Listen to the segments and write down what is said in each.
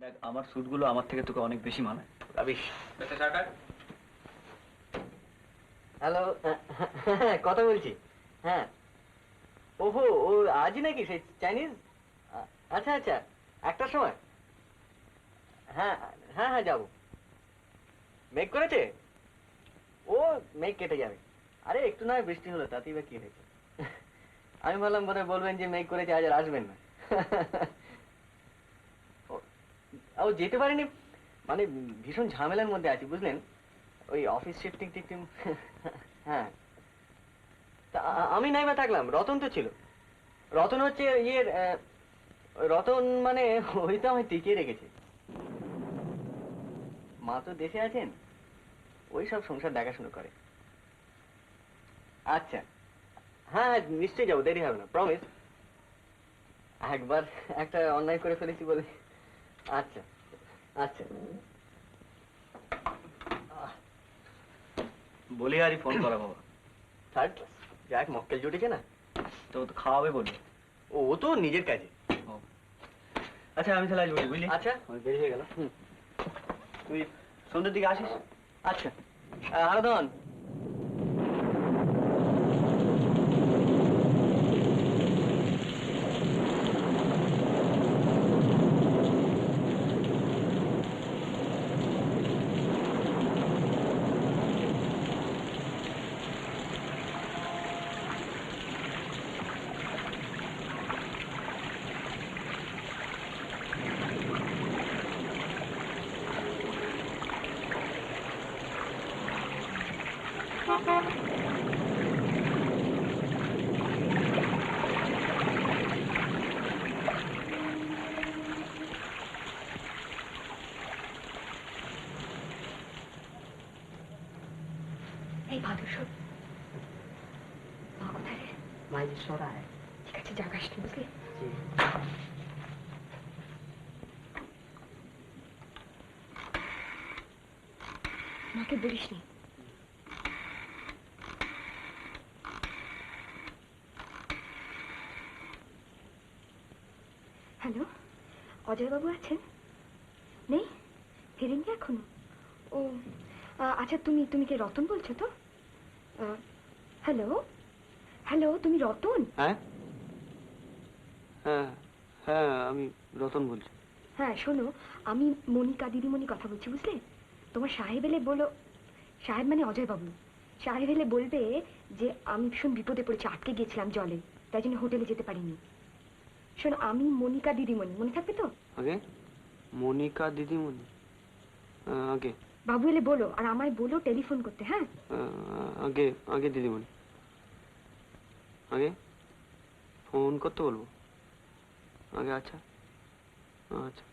দেখ আমার স্যুটগুলো আমার থেকে তোকে অনেক বেশি মানায়। রাবিশ। হ্যালো, কথা বলছি। হ্যাঁ, ওহো, ও আজই নাকি সেই চাইনিজ? আচ্ছা আচ্ছা, একটার সময়। হ্যাঁ হ্যাঁ হ্যাঁ, যাবো। মেঘ করেছে? ও মেঘ কেটে যাবে। আরে একটু নয় বৃষ্টি হলো, তাতেই বা কি হয়েছে? আমি বললাম বোধহয় বলবেন যে মেঘ করেছে, আজ আর আসবেন না। ও যেতে পারিনি, মানে ভীষণ ঝামেলার মধ্যে আছি বুঝলেন, ওই অফিস শিফটিং টিফটিং। হ্যাঁ, তা আমি নাই বা থাকলাম, রতন তো ছিল। রতন হচ্ছে ইয়ের রতন, মানে ওই তো আমায় টিকিয়ে রেখেছে। মা তো দেশে আছেন, ওই সব সংসার দেখাশুনো করে। আচ্ছা, হ্যাঁ হ্যাঁ নিশ্চয়ই যাবো, দেরি হবে না, প্রমিস। একবার একটা অন্যায় করে ফেলেছি বলে। আচ্ছা আচ্ছা। বলি আরই ফোন করা বাবা। থার্ড ক্লাস, যাক মক্কেল জুটেছে না। তো ও তো খাওয়াবে বললো। ও তো নিজের কাজে। ও আচ্ছা, আমি তাহলে আজ বলি বুঝলি। আচ্ছা, আমি দেরি হয়ে গেল। তুই সন্ধ্যের দিকে আসিস। আচ্ছা। হারাধন, এই ভাদুর মা কোথায় রে? মাইজি সরায়। ঠিক আছে, জাগাস নি বুঝলি। মাকে বলিস নি। হ্যালো, অজয়বাবু আছেন? নেই, ফেরেননি এখনো? ও আচ্ছা, তুমি কে রতন বলছো তো? হ্যালো হ্যালো, তুমি রতন? হ্যাঁ হ্যাঁ হ্যাঁ, আমি রতন বলছি। হ্যাঁ শোনো, আমি মনিকা দিদিমণি কথা বলছি বুঝলে। তোমার সাহেব এলে বলো, সাহেব মানে অজয়বাবু, সাহেব এলে বলবে যে আমি ভীষণ বিপদে পড়েছি, আটকে গিয়েছিলাম জলে, তাই জন্য হোটেলে যেতে পারিনি। শোনো, আমি মনিকা দিদিমণি, মনে থাকবে তো? আগে মনিকা দিদিমণি, আগে বাবু এলে বলো, আর আমায় বলো টেলিফোন করতে। হ্যাঁ, আগে আগে দিদিমণি, আগে ফোন করতে বলবো আগে। আচ্ছা আচ্ছা।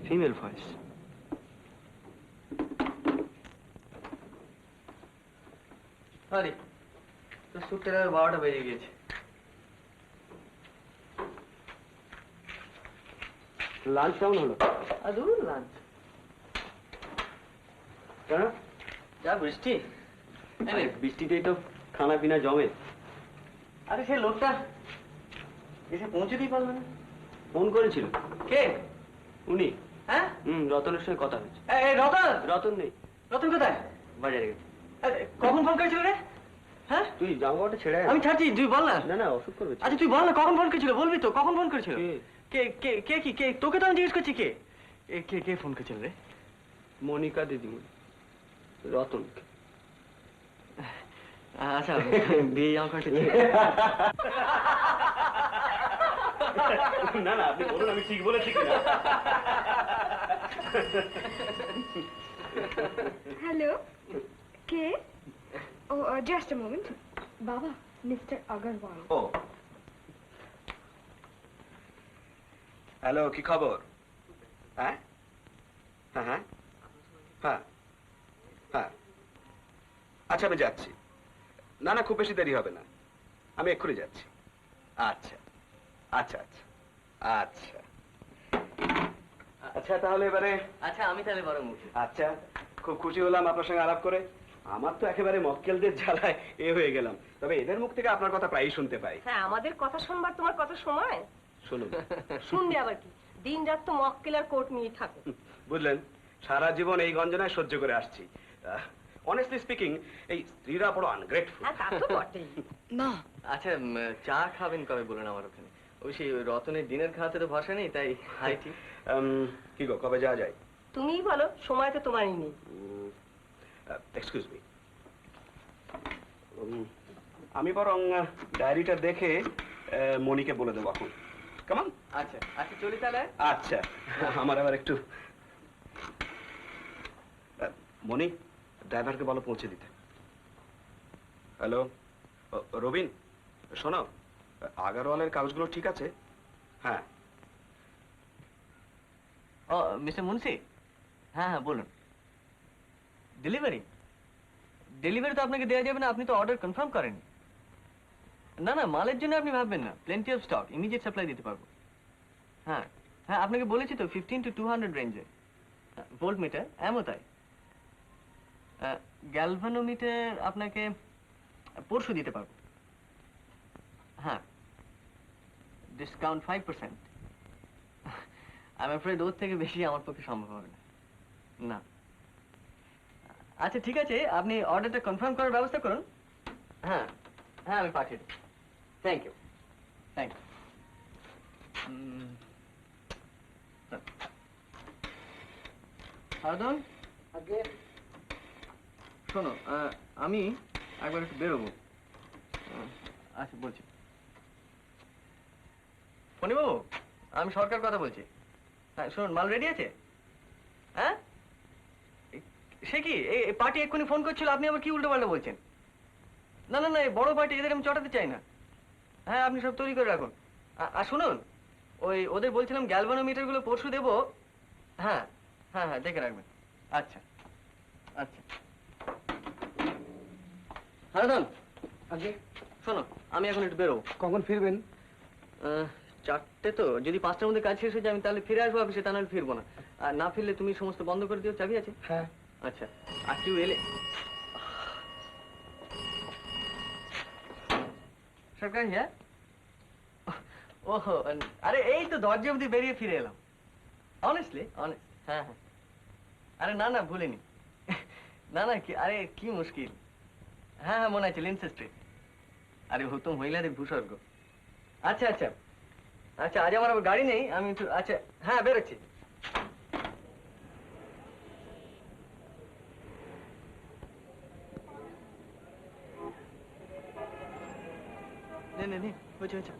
Female voice. আরে তো শুটতে 12টা বেজে গিয়েছে। লাঞ্চ কেমন হলো? দূর লাঞ্চ কেন? যা বৃষ্টি, বৃষ্টিতেই তো খানা পিনা জমে। আরে সে লোকটা এসে পৌঁছতেই পারলো না। ফোন করেছিল। কে? উনি। হ্যাঁ, রতনের সঙ্গে কথা হয়েছে। রতন? রতন নেই। রতন কোথায়? বাজারে গেছে। কখন ফোন করেছিল রে? হ্যাঁ, তুই জামাটা ছেড়ে। আমি ছাড়ছি, তুই বল না। না না, ওষুধ করবে। আচ্ছা তুই বল না, কখন ফোন করেছিল? বলবি তো কখন ফোন করেছিল? কে কে কে কি কে? তোকে তো আমি জিজ্ঞেস করছি কে কে কে ফোন করেছিল রে? মনিকা দিদিমণি, রতন। আচ্ছা, বিয়ে জামা কাটে। না না, আপনি বলুন আমি ঠিক বলেছি কিনা। হ্যালো, কে? Oh just a moment. বাবা, মিস্টার আগরওয়াল। ও হ্যালো, কি খবর? হ্যাঁ হ্যাঁ হ্যাঁ হ্যাঁ হ্যাঁ, আচ্ছা আমি যাচ্ছি। না না, খুব বেশি দেরি হবে না, আমি এক্ষুনি যাচ্ছি। আচ্ছা আচ্ছা আচ্ছা আচ্ছা আচ্ছা, তাহলে এবারে। আচ্ছা, আমি তাহলে বরং। আচ্ছা, খুব খুশি হলাম আপনার সঙ্গে আলাপ করে। আমার তো একেবারে মক্কেলদের জ্বালায় এ হয়ে গেলাম, তবে এদের মুখ থেকে আপনার কথা প্রায়ই শুনতে পাই। হ্যাঁ, আমাদের কথা শুনবার তোমার কত সময়? শুনুন। শুনবে আবার কি, দিন রাত তো মক্কেল আর কোর্ট নিয়ে থাকো। বুঝলেন, সারা জীবন এই গঞ্জনায় সহ্য করে আসছি। অনেস্টলি স্পিকিং, এই স্ত্রীরা বড় আনগ্রেটফুল। হ্যাঁ, তা তো বটেই। না আচ্ছা, চা খাবেন কবে বলুন আমার ওখানে? ওই সেই রতনের ডিনার খাওয়াতে তো ভরসা নেই, তাই হাই ঠিক। কি গো, কবে যাওয়া যায়? তুমিই বলো, সময় তো তোমারই নেই। এক্সকিউজ মি, আমি বরং ডায়েরিটা দেখে মনিকে বলে দেবো এখন। কেমন? আচ্ছা আচ্ছা, চলি তাহলে। আচ্ছা, আমার আবার একটু মনি, ড্রাইভারকে বলো পৌঁছে দিতে। হ্যালো রবিন, শোনো, আগারওয়ালের কাগজগুলো ঠিক আছে? হ্যাঁ। ও মিস্টার মুন্সি, হ্যাঁ হ্যাঁ বলুন। ডেলিভারি ডেলিভারি তো আপনাকে দেওয়া যাবে না, আপনি তো অর্ডার কনফার্ম করেন। না না, মালের জন্য আপনি ভাববেন না, plenty of stock, immediate supply দিতে পারবো। হ্যাঁ হ্যাঁ, আপনাকে বলেছি তো 15 to 200 রেঞ্জে। ভোল্ট মিটার এমন তাই। গ্যালভানোমিটার আপনাকে পরশু দিতে পারবো। হ্যাঁ, ডিসকাউন্ট 5%। আমি afraid ওর থেকে বেশি আমার পক্ষে সম্ভব হবে না। না, আচ্ছা ঠিক আছে, আপনি অর্ডারটা কনফার্ম করার ব্যবস্থা করুন। হ্যাঁ হ্যাঁ, আমি পাঠিয়ে দেব। Thank you, thank you. হারদন, আগে শোনো, আমি একবার একটু বেরোবো। আচ্ছা বলছি। ফণিবাবু, আমি সরকার কথা বলছি। হ্যাঁ শুনুন, মাল রেডি আছে? হ্যাঁ, সে কি এই পার্টি এক্ষুনি ফোন করছিল, আপনি আবার কি উল্টো পাল্টা বলছেন? না না না, এই বড় পার্টি, এদের আমি চটাতে চাই না। হ্যাঁ, আপনি সব তৈরি করে রাখুন। আর শুনুন, ওই ওদের বলছিলাম গ্যালভানোমিটার গুলো পরশু দেবো। হ্যাঁ হ্যাঁ হ্যাঁ, দেখে রাখবেন। আচ্ছা আচ্ছা। হারাধন, আগে শোনো, আমি এখন একটু বেরোবো। কখন ফিরবেন? 4টে তো, যদি 5টার মধ্যে কাজ শেষ হয়ে যায় আমি তাহলে ফিরে আসবো অফিসে, তা নাহলে ফিরবো না। আর না ফিরলে তুমি সমস্ত বন্ধ করে দিও, চাবি আছে? হ্যাঁ। আচ্ছা, আর কেউ এলে সরকার, হ্যাঁ? ওহো, আরে এই তো দরজা অবধি বেরিয়ে ফিরে এলাম। অনেস্টলি, হ্যাঁ হ্যাঁ। আরে না না, ভুলিনি। না না, কি, আরে কি মুশকিল। হ্যাঁ হ্যাঁ, মনে আছে, লিন্সে স্ট্রিট। আরে হুতুম মহিলাদের ভূস্বর্গ। আচ্ছা আচ্ছা আচ্ছা, আজ আমার আবার গাড়ি নেই, আমি একটু, আচ্ছা হ্যাঁ বেরোচ্ছি। নে নে নে, হয়েছে হয়েছে।